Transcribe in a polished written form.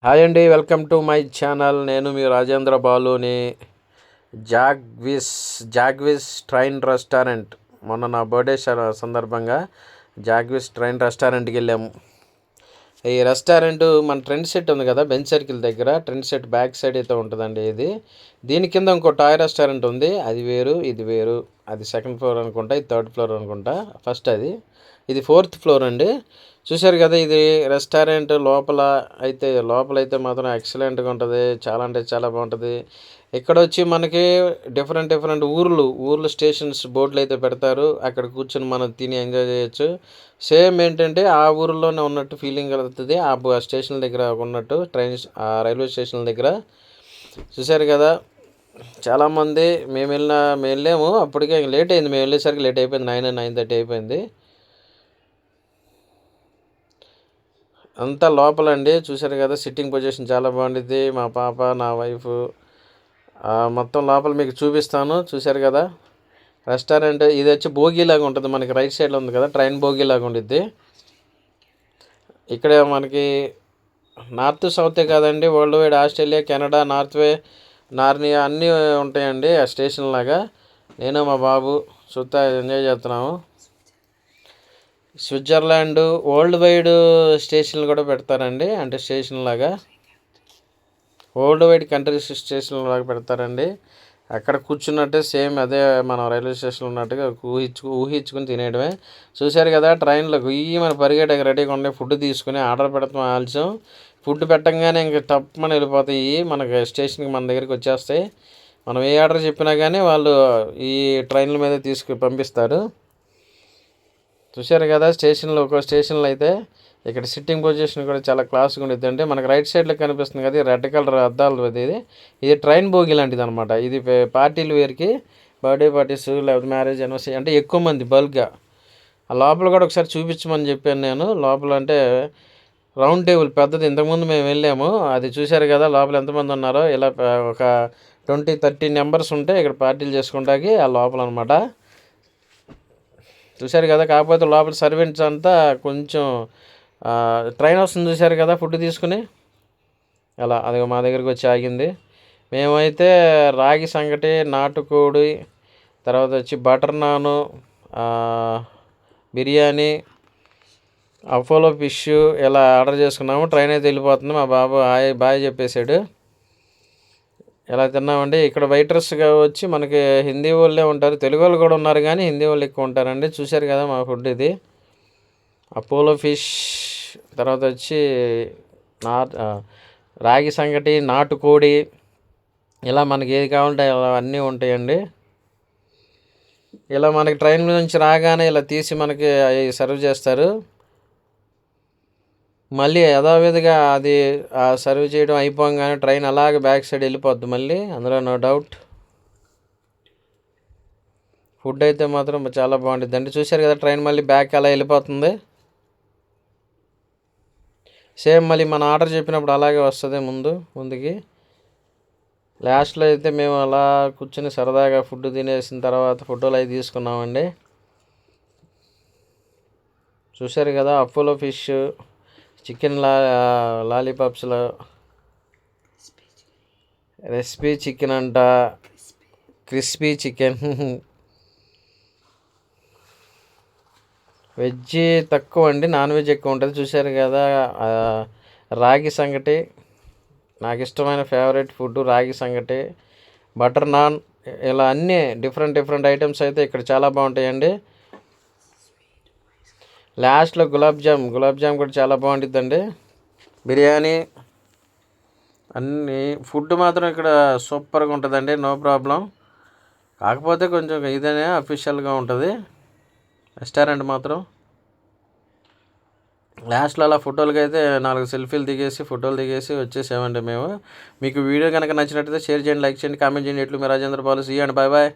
Hi అండి, welcome to my channel. నేను మీ రాజేంద్ర బాలుని. జాగ్విస్ ట్రైన్ రెస్టారెంట్. మొన్న నా బర్త్డే సందర్భంగా జాగ్విస్ ట్రైన్ రెస్టారెంట్కి వెళ్ళాము. ఈ రెస్టారెంట్ మన ట్రెండ్ సెట్ ఉంది కదా, బెంచ్ సర్కిల్ దగ్గర. ట్రెండ్ సెట్ బ్యాక్ సైడ్ అయితే ఉంటుందండి ఇది. దీని కింద ఇంకో టాయ్ రెస్టారెంట్ ఉంది, అది వేరు ఇది వేరు. అది సెకండ్ ఫ్లోర్ అనుకుంటా, ఇది థర్డ్ ఫ్లోర్ అనుకుంటా. ఫస్ట్ ఇది ఫోర్త్ ఫ్లోర్ అండి. చూశారు కదా, ఇది రెస్టారెంట్ లోపలైతే మాత్రం ఎక్సలెంట్గా ఉంటుంది. చాలా అంటే చాలా బాగుంటుంది. ఇక్కడ వచ్చి మనకి డిఫరెంట్ ఊర్లు స్టేషన్స్ బోర్డులు అయితే పెడతారు. అక్కడ కూర్చొని మనం తిని ఎంజాయ్ చేయొచ్చు. సేమ్ ఏంటంటే ఆ ఊరిలోనే ఉన్నట్టు ఫీలింగ్ కలుగుతుంది. ఆ స్టేషన్ దగ్గర ఉన్నట్టు ఆ రైల్వే స్టేషన్ దగ్గర. చూశారు కదా, చాలామంది మేము వెళ్ళాము. అప్పటికే లేట్ అయింది, మేము వెళ్ళేసరికి లేట్ అయిపోయింది. 9:30 అయిపోయింది. అంతా లోపలండి. చూశారు కదా, సిట్టింగ్ పొజిషన్ చాలా బాగుంటుంది. మా పాప, నా వైఫ్ మొత్తం లోపల మీకు చూపిస్తాను. చూశారు కదా, రెస్టారెంట్ ఇది వచ్చి భోగిలాగా ఉంటుంది. మనకి రైట్ సైడ్లో ఉంది కదా, ట్రైన్ భోగిలాగా ఉండిద్ది. ఇక్కడ మనకి నార్త్ సౌతే కాదండి, world wide Australia, Canada, Narnia అన్నీ ఉంటాయండి ఆ స్టేషన్ లాగా. నేను మా బాబు సుత్తా ఎంజాయ్ చేస్తున్నాము. స్విట్జర్లాండ్ వరల్డ్ వైడ్ స్టేషన్లు కూడా పెడతారండి. అంటే స్టేషన్ లాగా వరల్డ్ వైడ్ కంట్రీస్ స్టేషన్ లాగా పెడతారండి. అక్కడ కూర్చున్నట్టే సేమ్ అదే మనం రైల్వే స్టేషన్లో ఉన్నట్టుగా ఊహించుకుని తినేయడమే. చూశారు కదా, ట్రైన్లో మన పరిగెట్టక రెడీగా ఉండే ఫుడ్ తీసుకుని ఆర్డర్ పెడతాం ఆలస్యం. ఫుడ్ పెట్టంగానే ఇంక తప్పమని వెళ్ళిపోతాయి. మనకి స్టేషన్కి మన దగ్గరికి వచ్చేస్తాయి. మనం ఏ ఆర్డర్ చెప్పినా కానీ వాళ్ళు ఈ ట్రైన్ల మీద పంపిస్తారు. చూశారు కదా, ఒక్కో స్టేషన్లో అయితే ఇక్కడ సిట్టింగ్ పొజిషన్ కూడా చాలా క్లాస్గా ఉండేది. అంటే మనకు రైట్ సైడ్లో కనిపిస్తుంది కదా, రెడ్ కలర్ అద్దాలు. ఇది ట్రైన్ బోగి లాంటిది అనమాట. ఇది పార్టీలు వేరికి, బర్త్డే పార్టీస్ లేకపోతే మ్యారేజ్ యానివర్సరీ అంటే ఎక్కువ మంది బల్క్గా. ఆ లోపల కూడా ఒకసారి చూపించమని చెప్పాను నేను. లోపల అంటే రౌండ్ టేబుల్ పెద్దది. ఇంతకుముందు మేము వెళ్ళాము, అది చూశారు కదా. లోపల ఎంతమంది ఉన్నారో ఇలా ఒక 20-30 నెంబర్స్ ఉంటే ఇక్కడ పార్టీలు చేసుకుంటాకి ఆ లోపల అనమాట. చూశారు కదా, కాకపోతే లోపల సర్వెంట్స్ అంతా కొంచెం ట్రైన్ వస్తుంది. చూశారు కదా, ఫుడ్ తీసుకుని అది మా దగ్గరికి వచ్చి ఆగింది. మేమైతే రాగి సంగటి, నాటుకోడి, తర్వాత వచ్చి బటర్ నాను, బిర్యానీ, అపోలో ఫిష్ ఇలా ఆర్డర్ చేసుకున్నాము. ట్రైన్ అయితే వెళ్ళిపోతుంది. మా బాబు బాయ్ చెప్పేశాడు. ఎలా తిన్నామండి. ఇక్కడ వెయిటర్స్గా వచ్చి మనకి హిందీ వాళ్ళే ఉంటారు, తెలుగు వాళ్ళు కూడా ఉన్నారు, కానీ హిందీ వాళ్ళు ఎక్కువ ఉంటారండి. చూశారు కదా మా ఫుడ్ ఇది. అపోలో ఫిష్, తర్వాత వచ్చి రాగి సంగటి, నాటుకోడి, ఇలా మనకి ఏది కావాలంటే అలా అన్నీ ఉంటాయండి. ఇలా మనకి ట్రైన్ నుంచి రాగానే ఇలా తీసి మనకి సర్వ్ చేస్తారు. మళ్ళీ యథావిధిగా అది సర్వ్ చేయడం అయిపోగానే ట్రైన్ అలాగే బ్యాక్ సైడ్ వెళ్ళిపోద్ది మళ్ళీ, అందులో నో డౌట్. ఫుడ్ అయితే మాత్రం చాలా బాగుంటుంది అండి. చూశారు కదా, ట్రైన్ మళ్ళీ బ్యాక్ అలా వెళ్ళిపోతుంది. సేమ్ మళ్ళీ మనం ఆర్డర్ చెప్పినప్పుడు అలాగే వస్తుంది ముందుకి. లాస్ట్లో అయితే మేము అలా కూర్చొని సరదాగా ఫుడ్ తినేసిన తర్వాత ఫోటోలు అవి తీసుకున్నామండి. చూశారు కదా, అపోలో ఫిష్, చికెన్ లాలీపాప్స్లో రెసిపీ చికెన్ అంట, క్రిస్పీ చికెన్. వెజ్ తక్కువ అండి, నాన్ వెజ్ ఎక్కువ ఉంటుంది. చూశారు కదా, రాగి సంగటి, నాకు ఇష్టమైన ఫేవరెట్ ఫుడ్ రాగి సంగటి, బటర్ నాన్, ఇలా అన్నీ డిఫరెంట్ ఐటమ్స్ అయితే ఇక్కడ చాలా బాగుంటాయండి. లాస్ట్లో గులాబ్ జామ్ కూడా చాలా బాగుంటుందండి. బిర్యానీ, అన్నీ ఫుడ్ మాత్రం ఇక్కడ సూపర్గా ఉంటుందండి, నో ప్రాబ్లం. కాకపోతే కొంచెం ఇదనే అఫీషియల్గా ఉంటుంది రెస్టారెంట్ మాత్రం. లాస్ట్లో అలా ఫోటోలకి అయితే 4 సెల్ఫీలు దిగేసి వచ్చేసామండి మేము. మీకు వీడియో కనుక నచ్చినట్టయితే షేర్ చేయండి, లైక్ చేయండి, కామెంట్ చేయండి. ఎట్లు మీ Rajendra Balu. See and bye.